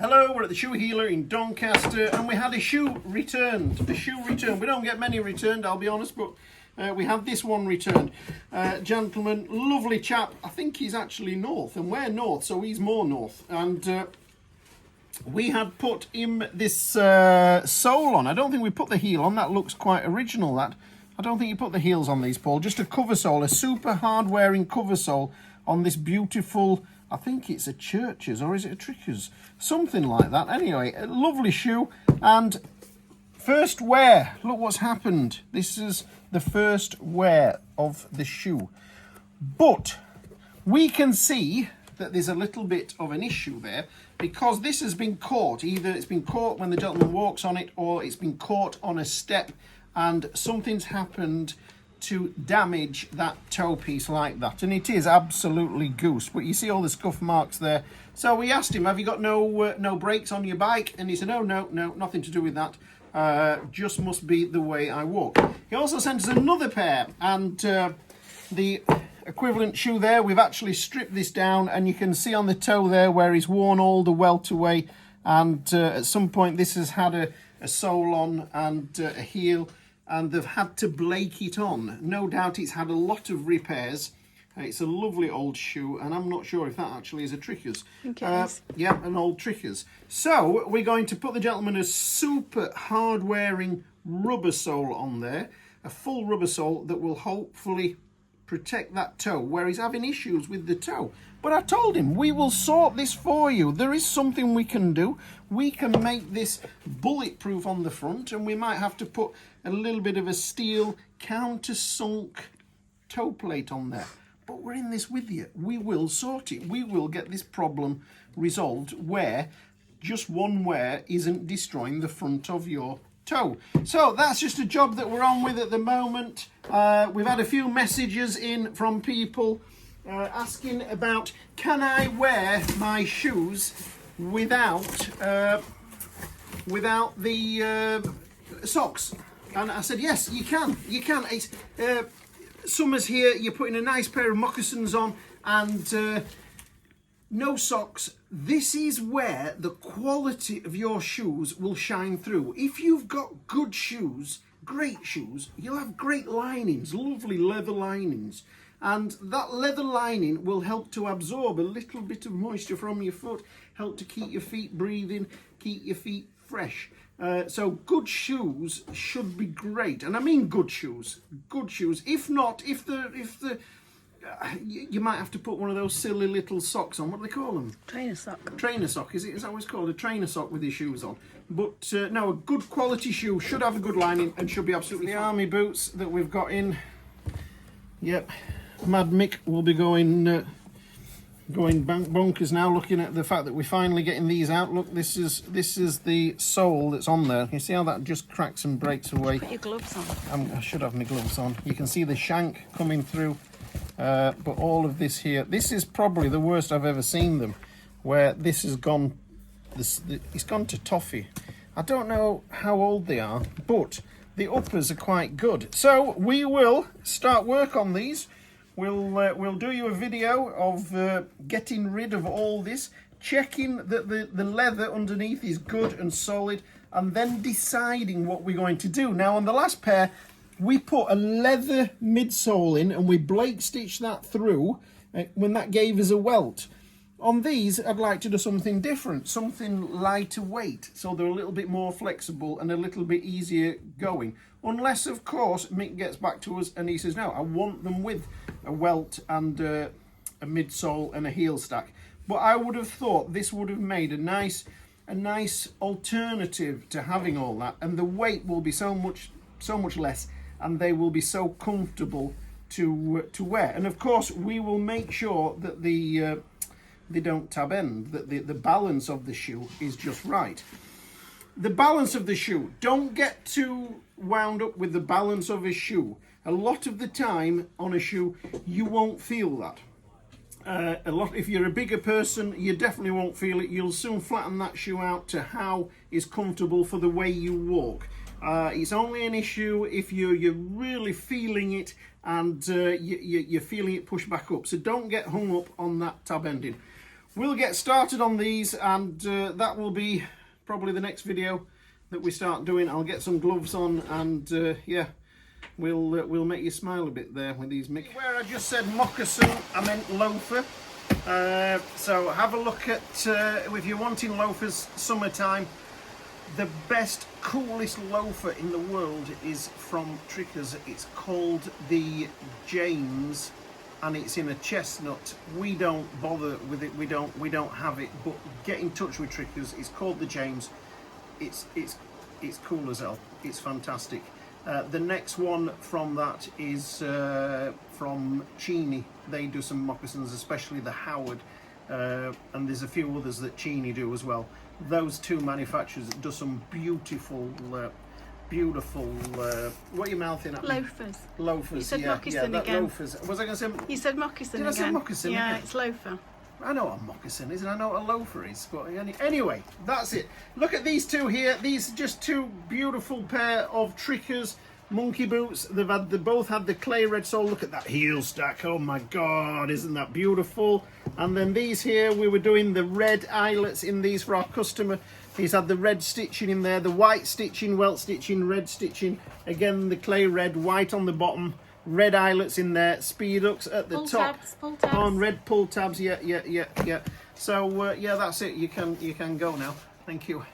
Hello, we're at the shoe healer in Doncaster and we had a shoe returned. We don't get many returned, I'll be honest, but we had this one returned. Gentleman, lovely chap. I think he's actually north and we're north, so he's more north. And we had put him this sole on. I don't think we put the heel on. That looks quite original, that. I don't think you put the heels on these, Paul. Just a cover sole, a super hard wearing cover sole on this beautiful, I think it's a Church's or is it a Tricker's? Something like that. Anyway, a lovely shoe. And first wear, look what's happened. This is the first wear of the shoe. But we can see that there's a little bit of an issue there because this has been caught. Either it's been caught when the gentleman walks on it or it's been caught on a step and something's happened to damage that toe piece like that, and it is absolutely goose. But you see all the scuff marks there. So we asked him, have you got no brakes on your bike? And he said, no, nothing to do with that, just must be the way I walk. He also sent us another pair, and the equivalent shoe there, we've actually stripped this down and you can see on the toe there where he's worn all the welt away, and at some point this has had a sole on and a heel, and they've had to blake it on. No doubt it's had a lot of repairs. It's a lovely old shoe, and I'm not sure if that actually is a Tricker's. I think it is. Yeah, an old Tricker's. So we're going to put the gentleman a super hard-wearing rubber sole on there, a full rubber sole that will hopefully protect that toe where he's having issues with the toe. But I told him, we will sort this for you. There is something we can do. We can make this bulletproof on the front, and we might have to put a little bit of a steel countersunk toe plate on there. But we're in this with you. We will sort it. We will get this problem resolved where just one wear isn't destroying the front of your toe. So that's just a job that we're on with at the moment. We've had a few messages in from people asking about, can I wear my shoes without the socks? And I said, yes, you can. You can. It's summer's here. You're putting a nice pair of moccasins on and no socks. This is where the quality of your shoes will shine through. If you've got good shoes, great shoes, you'll have great linings, lovely leather linings. And that leather lining will help to absorb a little bit of moisture from your foot, help to keep your feet breathing, keep your feet fresh. So good shoes should be great. And I mean good shoes. Good shoes. If not, if the you might have to put one of those silly little socks on. What do they call them? Trainer sock. Trainer sock, is it? Is that what it's called? A trainer sock with your shoes on. But no, a good quality shoe should have a good lining and should be absolutely fine. The army boots that we've got in. Yep. Mad Mick will be going bonkers now, looking at the fact that we're finally getting these out. Look, this is the sole that's on there. You see how that just cracks and breaks away? Put your gloves on. I should have my gloves on. You can see the shank coming through. But all of this here, this is probably the worst I've ever seen them, where this has gone, it's gone to toffee. I don't know how old they are, but the uppers are quite good. So we will start work on these. We'll do you a video of getting rid of all this, checking that the leather underneath is good and solid, and then deciding what we're going to do. Now on the last pair, we put a leather midsole in and we blake stitched that through when that gave us a welt. On these, I'd like to do something different, something lighter weight, so they're a little bit more flexible and a little bit easier going. Unless, of course, Mick gets back to us and he says, no, I want them with a welt and a midsole and a heel stack. But I would have thought this would have made a nice alternative to having all that, and the weight will be so much less, and they will be so comfortable to wear. And of course, we will make sure that they don't tab end, that the balance of the shoe is just right. The balance of the shoe, don't get too wound up with the balance of a shoe. A lot of the time on a shoe, you won't feel that. If you're a bigger person, you definitely won't feel it. You'll soon flatten that shoe out to how is comfortable for the way you walk. It's only an issue if you're really feeling it and you're feeling it push back up. So don't get hung up on that tab ending. we'll get started on these, and that will be probably the next video that we start doing. I'll get some gloves on, and yeah, we'll make you smile a bit there with these Mick. Where I just said moccasin, I meant loafer. So have a look at, if you're wanting loafers summertime, the best, coolest loafer in the world is from Trickers. It's called the James, and it's in a chestnut. We don't bother with it, we don't have it, but get in touch with Trickers. It's called the James. It's cool as hell. It's fantastic. The next one from that is from Cheaney. They do some moccasins, especially the Howard, and there's a few others that Cheaney do as well. Those two manufacturers do some beautiful, what are you mouthing at? Loafers. Loafers. You said yeah, moccasin that again. Loafers. Was I going to say? You said moccasin Did I again. say moccasin Yeah, again? it's loafer. I know what a moccasin is, and I know what a loafer is. But anyway, that's it. Look at these two here. These are just two beautiful pair of Trickers monkey boots. They both had the clay red sole. Look at that heel stack. Oh my God, isn't that beautiful? And then these here, we were doing the red eyelets in these for our customer. He's had the red stitching in there, the white stitching, welt stitching, red stitching. Again, the clay red, white on the bottom. Red eyelets in there, speed ups at the top. Pull tabs. On red pull tabs, yeah. So yeah, that's it. You can go now. Thank you.